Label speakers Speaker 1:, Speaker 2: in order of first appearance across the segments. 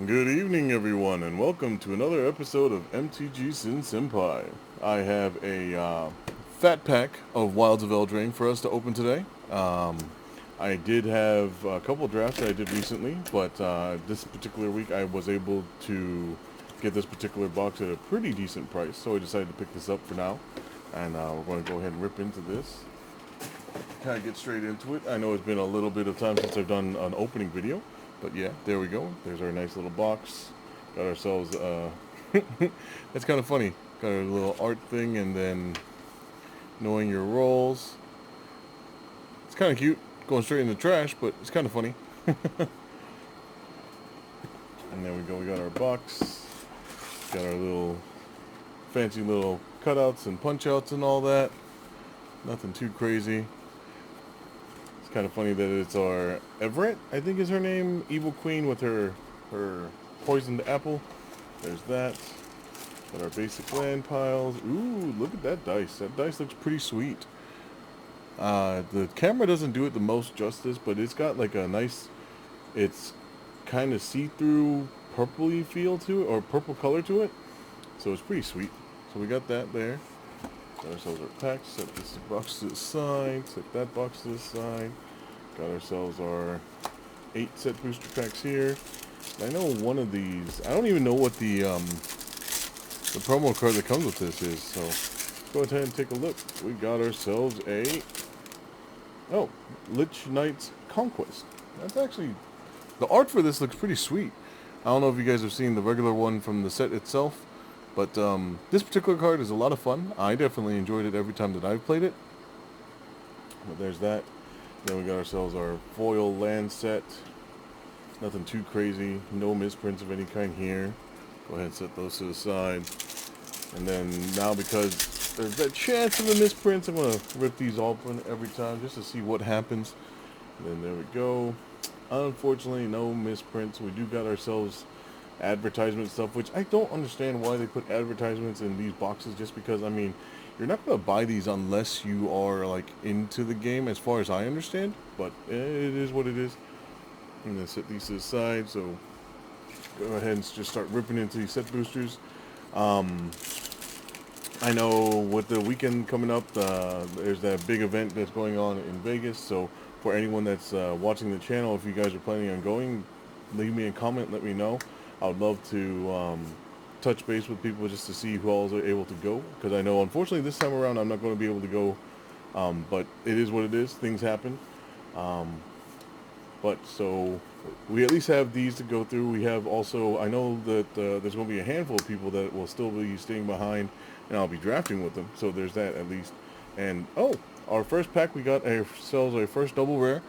Speaker 1: Good evening, everyone, and welcome to another episode of MTG Sin Senpai. I have a Fat Pack of Wilds of Eldraine for us to open today. I did have a couple drafts that I did recently, but this particular week I was able to get this particular box at a pretty decent price, so I decided to pick this up for now. And we're going to go ahead and rip into this. Kind of get straight into it. I know it's been a little bit of time since I've done an opening video, but yeah, there we go. There's our nice little box. Got ourselves, that's kind of funny. Got our little art thing, and then knowing your roles. It's kind of cute, going straight in the trash, but it's kind of funny. And there we go, we got our box. Got our little fancy little cutouts and punch outs and all that. Nothing too crazy. It's kind of funny that it's our Everett, I think is her name, Evil Queen with her poisoned apple. There's that. Got our basic land piles. Ooh, look at that dice. That dice looks pretty sweet. The camera doesn't do it the most justice, but it's got like a nice, it's kind of see-through purpley feel to it, or purple color to it. So it's pretty sweet. So we got that there. Got ourselves our packs, set this box to the side, set that box to the side. Got ourselves our 8 set booster packs here. I know one of these, I don't even know what the promo card that comes with this is, so let's go ahead and take a look. We got ourselves oh, Lich Knight's Conquest. That's actually, the art for this looks pretty sweet. I don't know if you guys have seen the regular one from the set itself, but this particular card is a lot of fun. I definitely enjoyed it every time that I've played it. But there's that. Then we got ourselves our foil land set. Nothing too crazy. No misprints of any kind here. Go ahead and set those to the side. And then now, because there's that chance of a misprint, I'm going to rip these open every time just to see what happens. And then there we go. Unfortunately, no misprints. We do got ourselves advertisement stuff, which I don't understand why they put advertisements in these boxes, just because, I mean, you're not going to buy these unless you are, like, into the game, as far as I understand, but it is what it is. I'm going to set these to the side, so go ahead and just start ripping into these set boosters. I know with the weekend coming up, there's that big event that's going on in Vegas, so for anyone that's watching the channel, if you guys are planning on going, leave me a comment, let me know. I would love to touch base with people just to see who all are able to go, because I know unfortunately this time around I'm not going to be able to go, but it is what it is. Things happen. But so we at least have these to go through. We have also, I know that there's going to be a handful of people that will still be staying behind, and I'll be drafting with them. So there's that at least. And oh, our first pack, we got ourselves our first double rare.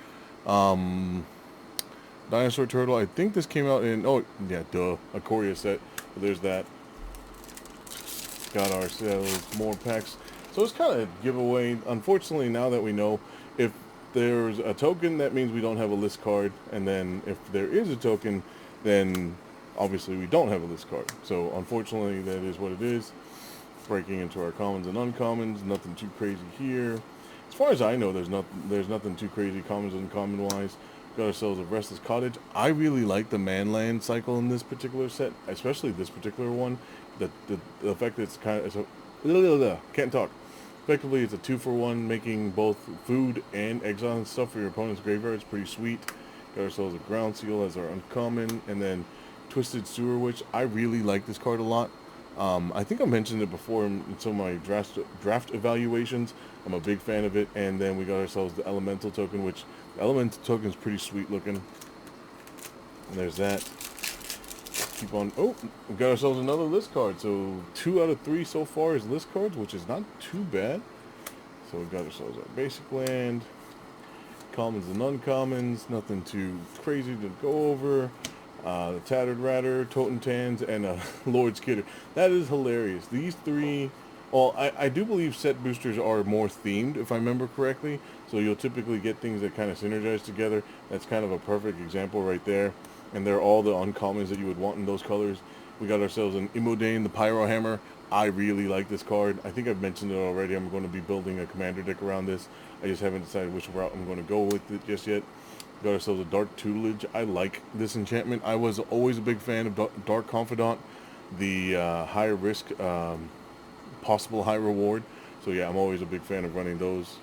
Speaker 1: Dinosaur Turtle. I think this came out in, oh, yeah, duh, a Korea set. So there's that. Got ourselves more packs. So it's kind of a giveaway. Unfortunately, now that we know, if there's a token, that means we don't have a list card. And then if there is a token, then obviously we don't have a list card. So unfortunately, that is what it is. Breaking into our commons and uncommons. Nothing too crazy here. As far as I know, there's nothing too crazy commons and uncommon wise. Got ourselves a Restless Cottage. I really like the manland cycle in this particular set, especially this particular one. The fact that it's kind of, can't talk. Effectively, it's a 2-for-1, making both food and exile stuff for your opponent's graveyard. It's pretty sweet. Got ourselves a Ground Seal as our uncommon, and then Twisted Sewer Witch. I really like this card a lot. I think I mentioned it before in some of my draft evaluations. I'm a big fan of it. And then we got ourselves the Elemental token, which the Elemental token is pretty sweet looking. And there's that. Keep on. Oh, we got ourselves another list card. So 2 out of 3 so far is list cards, which is not too bad. So we got ourselves our basic land, commons and uncommons. Nothing too crazy to go over. The Tattered Ratter, Totentans, and Lord's Kidder. That is hilarious. These 3, well, I do believe set boosters are more themed, if I remember correctly. So you'll typically get things that kind of synergize together. That's kind of a perfect example right there. And they're all the uncommons that you would want in those colors. We got ourselves an Imodane, the Pyro Hammer. I really like this card. I think I've mentioned it already. I'm going to be building a commander deck around this. I just haven't decided which route I'm going to go with it just yet. Got ourselves a Dark Tutelage. I like this enchantment. I was always a big fan of Dark Confidant, the higher risk, possible high reward. So yeah, I'm always a big fan of running those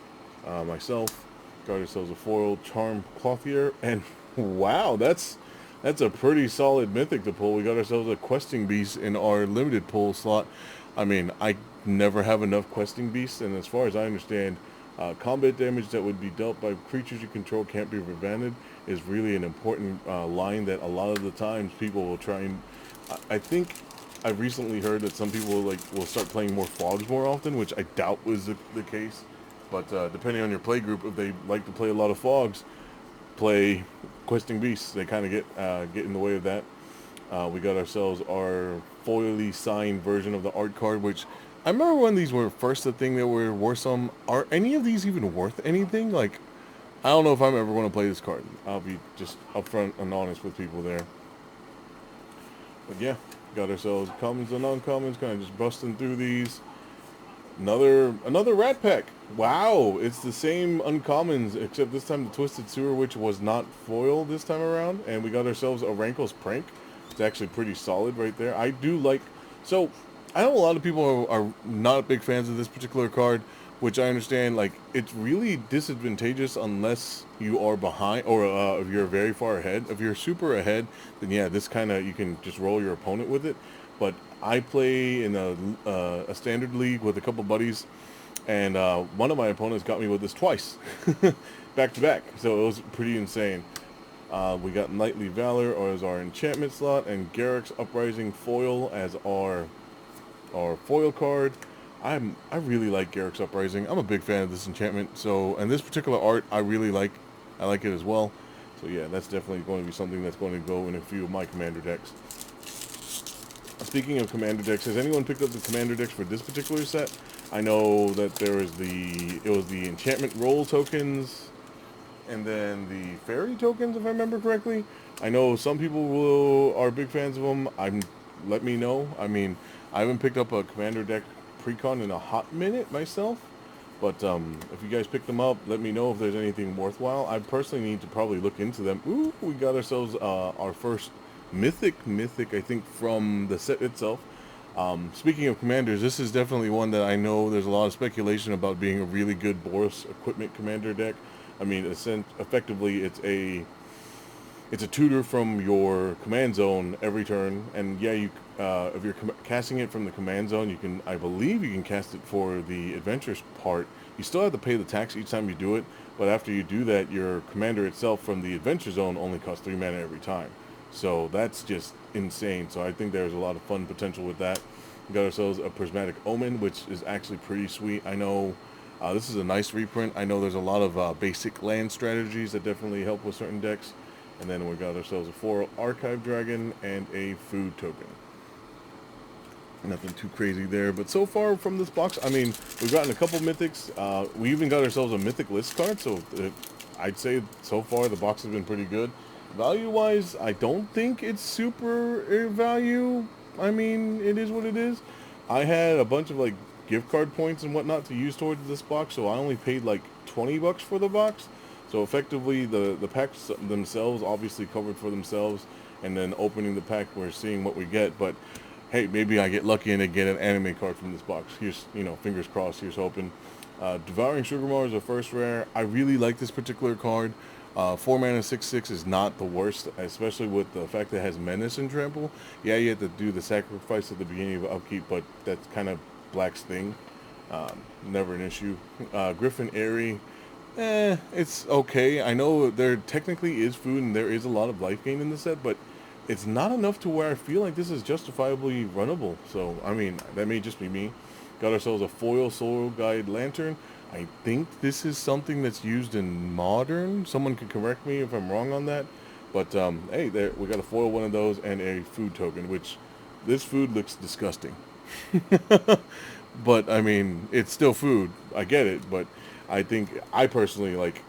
Speaker 1: myself. Got ourselves a foil Charm Clothier, and wow, that's a pretty solid mythic to pull. We got ourselves a Questing Beast in our limited pull slot. I mean, I never have enough Questing Beasts, and as far as I understand, combat damage that would be dealt by creatures you control can't be prevented is really an important line that a lot of the times people will try and. I think I've recently heard that some people will start playing more fogs more often, which I doubt was the case. But depending on your play group, if they like to play a lot of fogs, play Questing Beasts. They kind of get in the way of that. We got ourselves our foily signed version of the art card, which I remember when these were first a thing that were worth some. Are any of these even worth anything? Like, I don't know if I'm ever going to play this card. I'll be just upfront and honest with people there. But yeah, got ourselves commons and uncommons, kind of just busting through these. Another Rat Pack. Wow, it's the same uncommons, except this time the Twisted Sewer Witch was not foil this time around, and we got ourselves a Rankle's Prank. It's actually pretty solid right there. I do like, so I know a lot of people are not big fans of this particular card, which I understand. Like, it's really disadvantageous unless you are behind, or if you're very far ahead. If you're super ahead, then yeah, this kind of, you can just roll your opponent with it. But I play in a standard league with a couple buddies, and one of my opponents got me with this twice, back to back. So it was pretty insane. We got Knightly Valor as our enchantment slot, and Garruk's Uprising foil as our foil card. I really like Garruk's Uprising. I'm a big fan of this enchantment. So, and this particular art I really like. I like it as well. So yeah, that's definitely going to be something that's going to go in a few of my commander decks. Speaking of commander decks, has anyone picked up the commander decks for this particular set? I know that it was the enchantment roll tokens, and then the fairy tokens, if I remember correctly. I know some people are big fans of them. Let me know. I mean, I haven't picked up a commander deck precon in a hot minute myself, but if you guys pick them up, let me know if there's anything worthwhile. I personally need to probably look into them. Ooh, we got ourselves our first mythic, I think, from the set itself. Speaking of commanders, this is definitely one that I know there's a lot of speculation about being a really good Boros equipment commander deck. I mean, effectively, it's a tutor from your command zone every turn, and yeah, if you're casting it from the command zone, you can, I believe, you can cast it for the adventures part. You still have to pay the tax each time you do it, but after you do that, your commander itself from the adventure zone only costs 3 mana every time. So that's just insane. So I think there's a lot of fun potential with that. We got ourselves a Prismatic Omen, which is actually pretty sweet. I know this is a nice reprint. I know there's a lot of basic land strategies that definitely help with certain decks. And then we got ourselves a 4 Archive Dragon and a food token. Nothing too crazy there. But so far from this box, I mean, we've gotten a couple mythics. We even got ourselves a mythic list card. So I'd say so far the box has been pretty good. Value-wise, I don't think it's super value. I mean, it is what it is. I had a bunch of, like, gift card points and whatnot to use towards this box, so I only paid, like, $20 for the box. So, effectively, the packs themselves obviously covered for themselves, and then opening the pack, we're seeing what we get. But, hey, maybe I get lucky and I get an anime card from this box. Here's, fingers crossed, here's hoping. Devouring Sugarmaw is a first rare. I really like this particular card. 4 mana 6/6 is not the worst, especially with the fact that it has Menace and Trample. Yeah, you have to do the sacrifice at the beginning of upkeep, but that's kind of Black's thing. Never an issue. Griffin Airy, it's okay. I know there technically is food and there is a lot of life gain in the set, but it's not enough to where I feel like this is justifiably runnable. So, I mean, that may just be me. Got ourselves a foil Soul Guide Lantern. I think this is something that's used in Modern. Someone could correct me if I'm wrong on that. But, hey, there we got a foil one of those and a food token, which this food looks disgusting. But, I mean, it's still food. I get it, but I think, I personally, like,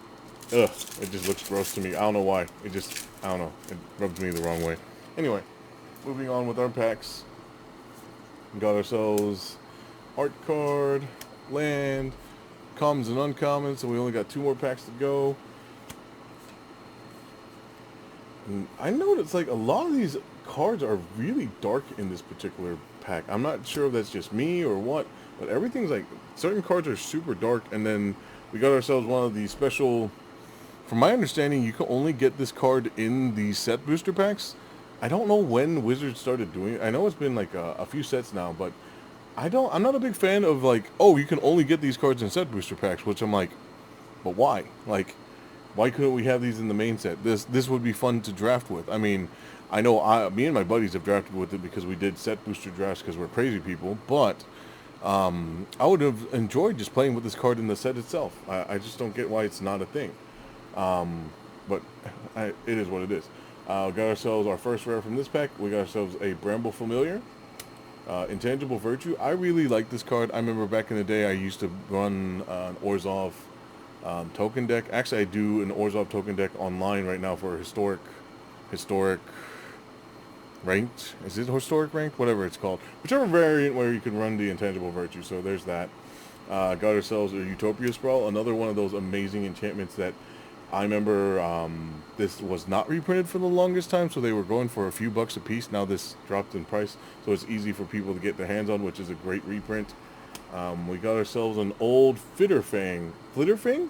Speaker 1: ugh, it just looks gross to me. I don't know why. I don't know. It rubs me the wrong way. Anyway, moving on with our packs. We got ourselves art card, land, commons and uncommons, so we only got 2 more packs to go. I noticed like a lot of these cards are really dark in this particular pack. I'm not sure if that's just me or what, but everything's like certain cards are super dark, and then we got ourselves one of these special. From my understanding, you can only get this card in the set booster packs. I don't know when Wizards started doing it. I know it's been like a few sets now, but I'm not a big fan of like, oh, you can only get these cards in set booster packs, which I'm like, but why? Like, why couldn't we have these in the main set? This would be fun to draft with. I mean, I know me and my buddies have drafted with it because we did set booster drafts because we're crazy people. But I would have enjoyed just playing with this card in the set itself. I just don't get why it's not a thing. But it is what it is. Got ourselves our first rare from this pack. We got ourselves a Bramble Familiar. Intangible Virtue. I really like this card. I remember back in the day I used to run an Orzhov token deck. Actually, I do an Orzhov token deck online right now for historic ranked. Is it historic ranked? Whatever it's called. Whichever variant where you can run the Intangible Virtue. So there's that. Got ourselves a Utopia Sprawl. Another one of those amazing enchantments that I remember this was not reprinted for the longest time, so they were going for a few bucks a piece. Now this dropped in price, so it's easy for people to get their hands on, which is a great reprint. We got ourselves an old Flitterfang. Flitterfang?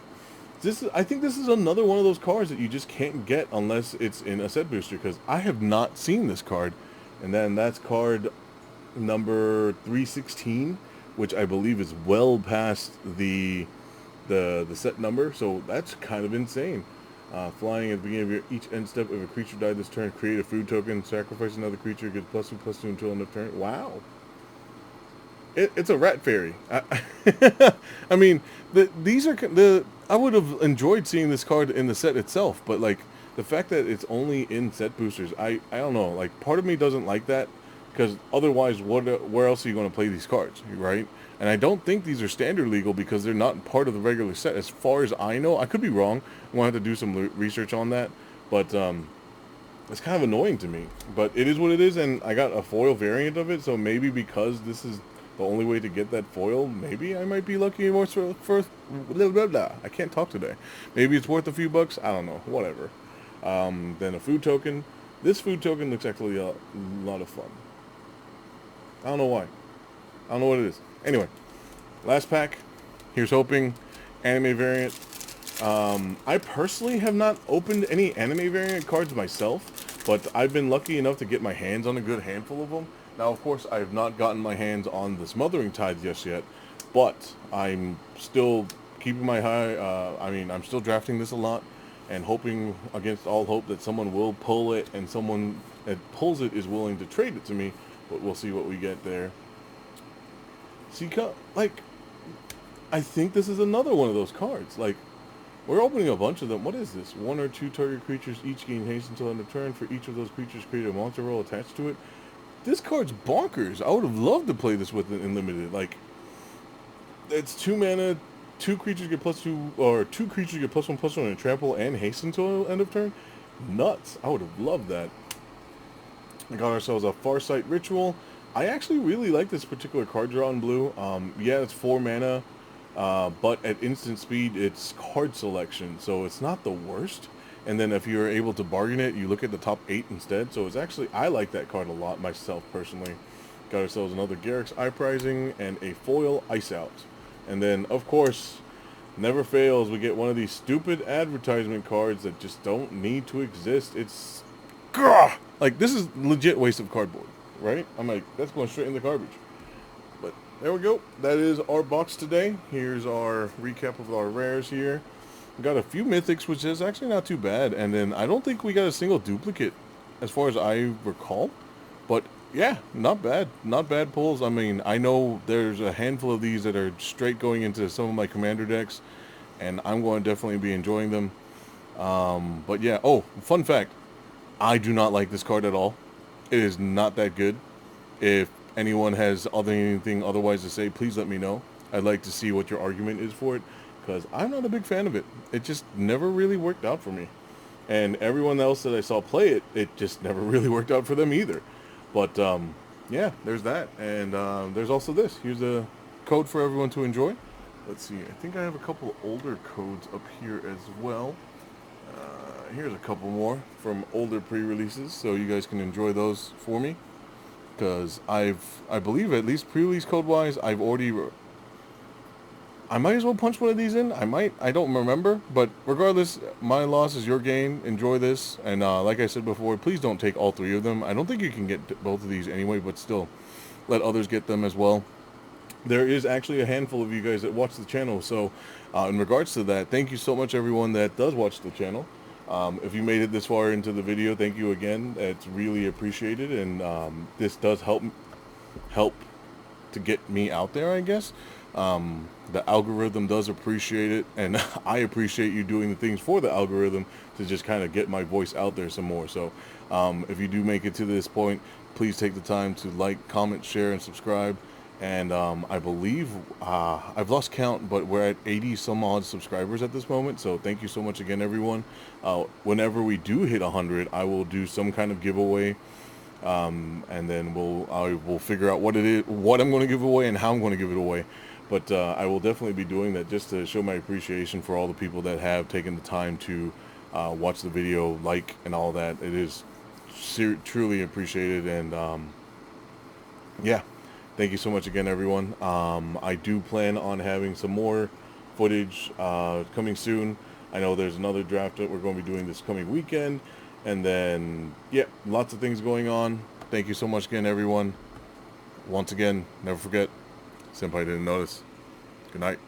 Speaker 1: I think this is another one of those cards that you just can't get unless it's in a set booster, because I have not seen this card. And then that's card number 316, which I believe is well past the set number, so that's kind of insane. Flying at the beginning of each end step, if a creature died this turn, create a food token, sacrifice another creature, gets +2/+2 until end of turn. Wow. It's a rat fairy. I mean, I would have enjoyed seeing this card in the set itself, but like the fact that it's only in set boosters, I don't know. Like, part of me doesn't like that, because otherwise, where else are you going to play these cards, right? And I don't think these are standard legal because they're not part of the regular set. As far as I know, I could be wrong. I'm going to have to do some research on that. But it's kind of annoying to me. But it is what it is, and I got a foil variant of it, so maybe because this is the only way to get that foil, maybe I might be lucky more for blah, blah, blah. I can't talk today. Maybe it's worth a few bucks. I don't know. Whatever. Then a food token. This food token looks actually a lot of fun. I don't know why. I don't know what it is. Anyway, last pack. Here's hoping. Anime variant. I personally have not opened any anime variant cards myself, but I've been lucky enough to get my hands on a good handful of them. Now, of course, I have not gotten my hands on the Smothering Tide just yet, but I'm still keeping my I'm still drafting this a lot and hoping against all hope that someone will pull it, and someone that pulls it is willing to trade it to me, but we'll see what we get there. See, like, I think this is another one of those cards. Like, we're opening a bunch of them. What is this? 1 or 2 target creatures each gain haste until end of turn. For each of those creatures, create a monster roll attached to it. This card's bonkers. I would have loved to play this with it in limited. Like, it's 2 mana, 2 creatures get +2, or 2 creatures get +1/+1 and trample and haste until end of turn. Nuts. I would have loved that. We got ourselves a Farsight Ritual. I actually really like this particular card draw in blue. Yeah, it's 4 mana, but at instant speed, it's card selection, so it's not the worst. And then if you're able to bargain it, you look at the top 8 instead. So it's actually, I like that card a lot myself personally. Got ourselves another Garruk's Eye Prizing and a foil Ice Out. And then, of course, never fails, we get one of these stupid advertisement cards that just don't need to exist. It's, like, this is legit waste of cardboard, right? I'm like, that's going straight in the garbage. But there we go. That is our box today. Here's our recap of our rares here. We got a few mythics, which is actually not too bad. And then I don't think we got a single duplicate as far as I recall. But yeah, not bad. Not bad pulls. I mean, I know there's a handful of these that are straight going into some of my commander decks, and I'm going to definitely be enjoying them. But yeah, oh, fun fact. I do not like this card at all. It is not that good. If anyone has anything otherwise to say, please let me know. I'd like to see what your argument is for it, because I'm not a big fan of it. It just never really worked out for me. And everyone else that I saw play it, it just never really worked out for them either. But, yeah, there's that. And there's also this. Here's a code for everyone to enjoy. Let's see. I think I have a couple older codes up here as well. here's a couple more from older pre-releases, so you guys can enjoy those for me. Because I believe at least pre-release code-wise, I might as well punch one of these in. I don't remember. But regardless, my loss is your gain. Enjoy this. And like I said before, please don't take all 3 of them. I don't think you can get both of these anyway, but still, let others get them as well. There is actually a handful of you guys that watch the channel. So in regards to that, thank you so much, everyone that does watch the channel. If you made it this far into the video, thank you again. It's really appreciated. And this does help to get me out there, I guess. The algorithm does appreciate it, and I appreciate you doing the things for the algorithm to just kind of get my voice out there some more. So if you do make it to this point, please take the time to like, comment, share, and subscribe. And I believe I've lost count, but we're at 80 some odd subscribers at this moment. So thank you so much again, everyone. Whenever we do hit 100, I will do some kind of giveaway. And then I will figure out what it is, what I'm going to give away, and how I'm going to give it away. But I will definitely be doing that just to show my appreciation for all the people that have taken the time to watch the video, like, and all that. It is truly appreciated. And yeah, thank you so much again, everyone. I do plan on having some more footage coming soon. I know there's another draft that we're going to be doing this coming weekend. And then, yeah, lots of things going on. Thank you so much again, everyone. Once again, never forget, Senpai didn't notice. Good night.